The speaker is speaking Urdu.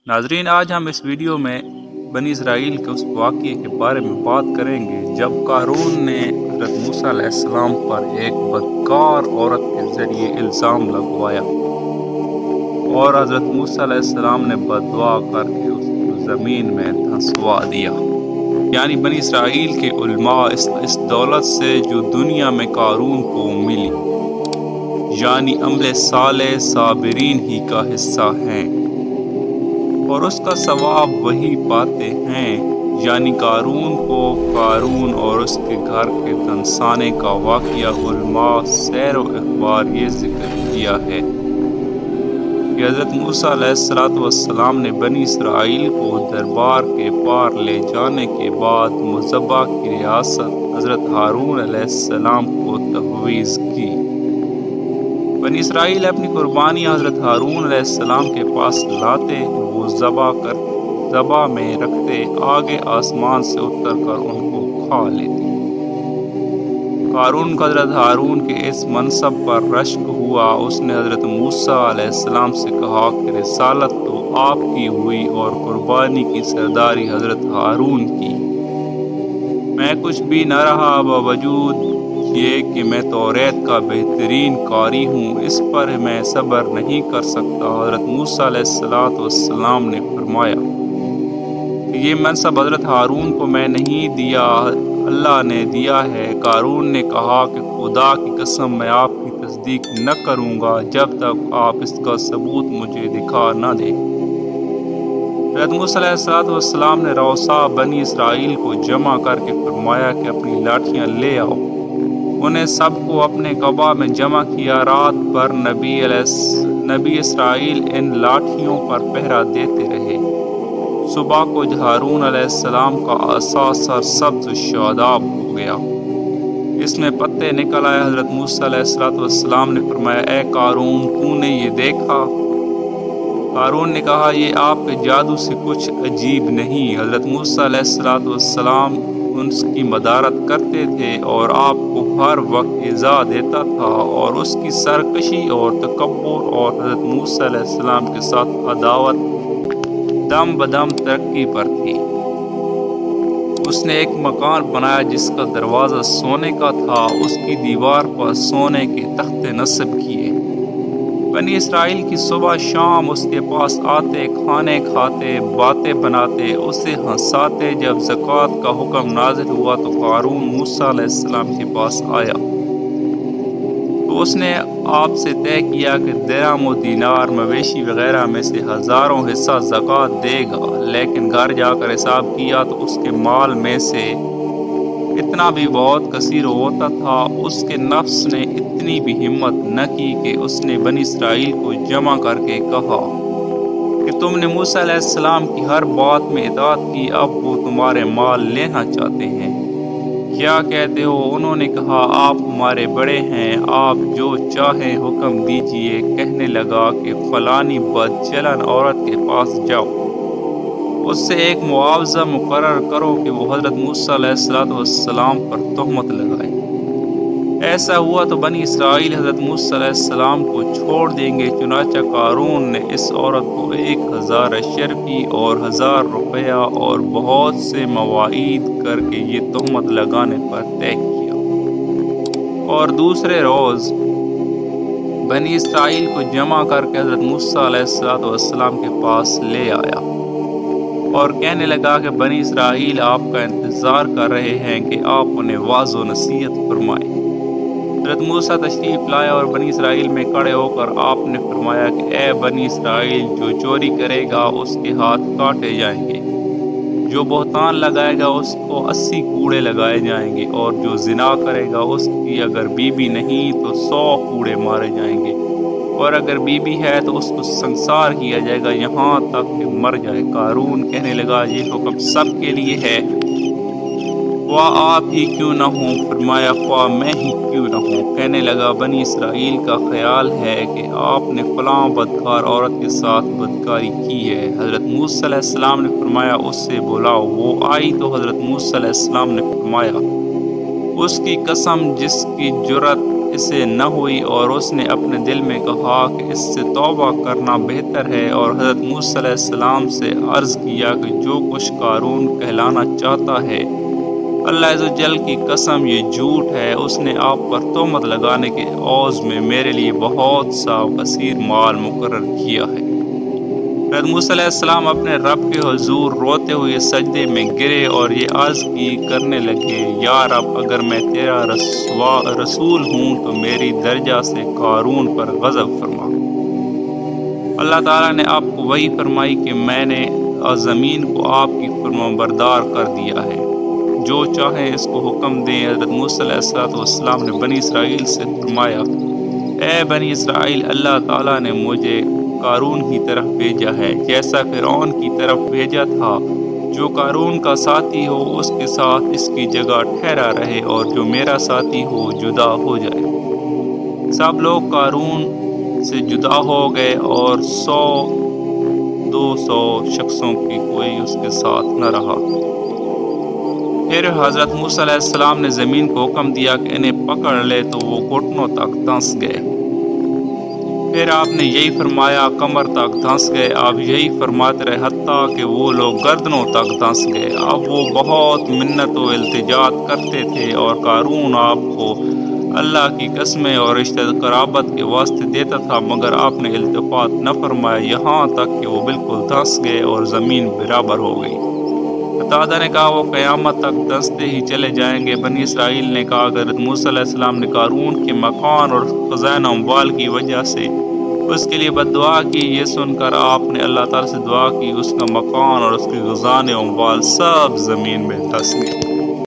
ناظرین، آج ہم اس ویڈیو میں بنی اسرائیل کے اس واقعے کے بارے میں بات کریں گے جب قارون نے حضرت موسیٰ علیہ السلام پر ایک بدکار عورت کے ذریعے الزام لگوایا اور حضرت موسیٰ علیہ السلام نے بددعا کر کے اس کو زمین میں دھنسوا دیا۔ یعنی بنی اسرائیل کے علماء اس دولت سے جو دنیا میں قارون کو ملی، یعنی عمل صالح صابرین ہی کا حصہ ہیں اور اس کا ثواب وہی پاتے ہیں۔ یعنی قارون اور اس کے گھر کے دھنسانے کا واقعہ علماء سیر و اخبار یہ ذکر کیا ہے کہ حضرت موسیٰ علیہ السلام نے بنی اسرائیل کو دربار کے پار لے جانے کے بعد مذبح کی ریاست حضرت ہارون علیہ السلام کو تفویض کی۔ بنی اسرائیل اپنی قربانی حضرت ہارون علیہ السلام کے پاس لاتے، وہ ذبح میں رکھتے، آگے آسمان سے اتر کر ان کو کھا لیتے۔ قارون کو حضرت ہارون کے اس منصب پر رشک ہوا۔ اس نے حضرت موسیٰ علیہ السلام سے کہا کہ رسالت تو آپ کی ہوئی اور قربانی کی سرداری حضرت ہارون کی، میں کچھ بھی نہ رہا، باوجود یہ کہ میں توریت کا بہترین قاری ہوں، اس پر میں صبر نہیں کر سکتا۔ حضرت موسیٰ علیہ السلام نے فرمایا کہ یہ منصب حضرت ہارون کو میں نہیں دیا، اللہ نے دیا ہے۔ قارون نے کہا کہ خدا کی قسم میں آپ کی تصدیق نہ کروں گا جب تک آپ اس کا ثبوت مجھے دکھا نہ دیں۔ حضرت موسیٰ علیہ السلام نے روسا بنی اسرائیل کو جمع کر کے فرمایا کہ اپنی لاٹھیاں لے آؤ۔ انہیں سب کو اپنے قبا میں جمع کیا۔ رات بھر نبی اسرائیل ان لاٹھیوں پر پہرا دیتے رہے۔ صبح کو ہارون علیہ السلام کا عصا سرسبز و شاداب ہو گیا، اس میں پتے نکل آئے۔ حضرت موسیٰ علیہ السلام نے فرمایا، اے قارون، تو نے یہ دیکھا؟ قارون نے کہا، یہ آپ کے جادو سے کچھ عجیب نہیں۔ حضرت موسیٰ علیہ السلام اس کی مدارت کرتے تھے اور آپ کو ہر وقت ایذا دیتا تھا، اور اس کی سرکشی اور تکبر اور حضرت موسیٰ علیہ السلام کے ساتھ عداوت دم بدم ترقی پر تھی۔ اس نے ایک مکان بنایا جس کا دروازہ سونے کا تھا، اس کی دیوار پر سونے کے تختے نصب کیے۔ بنی اسرائیل کی صبح شام اس کے پاس آتے، کھانے کھاتے، باتیں بناتے، اسے ہنساتے۔ جب زکوٰۃ کا حکم نازل ہوا تو قارون موسیٰ علیہ السلام کے پاس آیا تو اس نے آپ سے طے کیا کہ درہم و دینار، مویشی وغیرہ میں سے ہزاروں حصہ زکوٰۃ دے گا، لیکن گھر جا کر حساب کیا تو اس کے مال میں سے اتنا بھی بہت کثیر ہوتا تھا۔ اس کے نفس نے اتنی بھی ہمت نہ کی کہ اس نے بنی اسرائیل کو جمع کر کے کہا کہ تم نے موسیٰ علیہ السلام کی ہر بات میں اطاعت کی، اب وہ تمہارے مال لینا چاہتے ہیں، کیا کہتے ہو؟ انہوں نے کہا، آپ ہمارے بڑے ہیں، آپ جو چاہیں حکم دیجئے۔ کہنے لگا کہ فلانی بدچلن عورت کے پاس جاؤ، اس سے ایک معاوضہ مقرر کرو کہ وہ حضرت موسیٰ علیہ السلام پر تہمت لگائے۔ ایسا ہوا تو بنی اسرائیل حضرت موسیٰ علیہ السلام کو چھوڑ دیں گے۔ چنانچہ قارون نے اس عورت کو 1000 اشرفی اور 1000 روپیہ اور بہت سے مواعید کر کے یہ تہمت لگانے پر طے کیا، اور دوسرے روز بنی اسرائیل کو جمع کر کے حضرت موسیٰ علیہ السلام کے پاس لے آیا اور کہنے لگا کہ بنی اسرائیل آپ کا انتظار کر رہے ہیں کہ آپ انہیں واعظ و نصیحت فرمائیں۔ حضرت موسیٰ تشریف لائے اور بنی اسرائیل میں کھڑے ہو کر آپ نے فرمایا کہ اے بنی اسرائیل، جو چوری کرے گا اس کے ہاتھ کاٹے جائیں گے، جو بہتان لگائے گا اس کو 80 کوڑے لگائے جائیں گے، اور جو زنا کرے گا اس کی اگر بیوی نہیں تو 100 کوڑے مارے جائیں گے، اور اگر بیوی ہے تو اس کو سنسار کیا جائے گا یہاں تک کہ مر جائے۔ قارون کہنے لگا یہ حکم سب کے لیے ہے، خواہ آپ ہی کیوں نہ ہوں؟ فرمایا خواہ میں ہی کیوں نہ ہوں؟ کہنے لگا بنی اسرائیل کا خیال ہے کہ آپ نے فلاں بدکار عورت کے ساتھ بدکاری کی ہے۔ حضرت موسیٰ علیہ السلام نے فرمایا اس سے بلاؤ۔ وہ آئی تو حضرت موسیٰ علیہ السلام نے فرمایا اس کی قسم جس کی جرات اسے نہ ہوئی، اور اس نے اپنے دل میں کہا کہ اس سے توبہ کرنا بہتر ہے، اور حضرت موسیٰ علیہ السلام سے عرض کیا کہ جو کچھ قارون کہلانا چاہتا ہے اللہ عز و جل کی قسم یہ جھوٹ ہے، اس نے آپ پر تہمت لگانے کے عوض میں میرے لیے بہت سا کثیر مال مقرر کیا ہے۔ حضرت موسیٰ علیہ السلام اپنے رب کے حضور روتے ہوئے سجدے میں گرے اور یہ عرض کی کرنے لگے یا رب اگر میں تیرا رسول ہوں تو میری درجہ سے قارون پر غضب فرما۔ اللہ تعالیٰ نے آپ کو وحی فرمائی کہ میں نے زمین کو آپ کی فرمانبردار کر دیا ہے، جو چاہیں اس کو حکم دیں۔ حضرت موسیٰ علیہ السلام نے بنی اسرائیل سے فرمایا اے بنی اسرائیل، اللہ تعالیٰ نے مجھے قارون کی طرف بھیجا ہے جیسا فرعون کی طرف بھیجا تھا۔ جو قارون کا ساتھی ہو اس کے ساتھ اس کی جگہ ٹھہرا رہے، اور جو میرا ساتھی ہو جدا ہو جائے۔ سب لوگ قارون سے جدا ہو گئے اور 100-200 شخصوں کی کوئی اس کے ساتھ نہ رہا۔ پھر حضرت موسیٰ علیہ السلام نے زمین کو حکم دیا کہ انہیں پکڑ لے تو وہ گھٹنوں تک دھنس گئے۔ پھر آپ نے یہی فرمایا کمر تک دھنس گئے۔ آپ یہی فرماتے رہے حتیٰ کہ وہ لوگ گردنوں تک دھنس گئے۔ اب وہ بہت منت و التجات کرتے تھے، اور قارون آپ کو اللہ کی قسمیں اور رشتہ قرابت کے واسطے دیتا تھا، مگر آپ نے التفات نہ فرمایا یہاں تک کہ وہ بالکل دھنس گئے اور زمین برابر ہو گئی۔ قتادہ نے کہا وہ قیامت تک دھنستے ہی چلے جائیں گے۔ بنی اسرائیل نے کہا کہ حضرت موسیٰ علیہ السلام نے قارون کے مکان اور خزانہ اموال کی وجہ سے اس کے لیے بد دعا کی۔ یہ سن کر آپ نے اللہ تعالیٰ سے دعا کی، اس کا مکان اور اس کے خزانے اموال سب زمین میں دھنس گئے۔